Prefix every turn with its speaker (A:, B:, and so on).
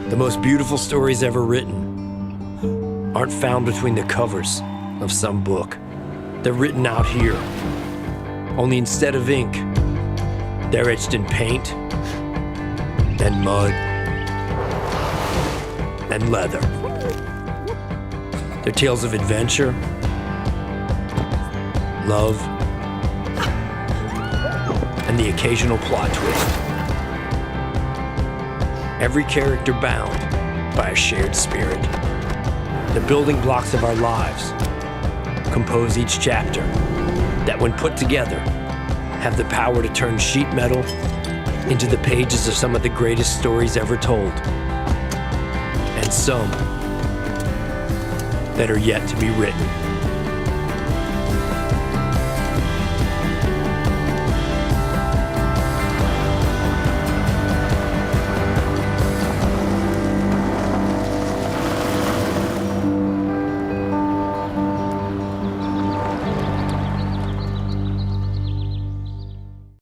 A: The most beautiful stories ever written aren't found between the covers of some book. They're written out here. Only instead of ink, they're etched in paint and mud and leather. They're tales of adventure, love, and the occasional plot twist. Every character bound by a shared spirit. The building blocks of our lives compose each chapter that, when put together, have the power to turn sheet metal into the pages of some of the greatest stories ever told, and some that are yet to be written.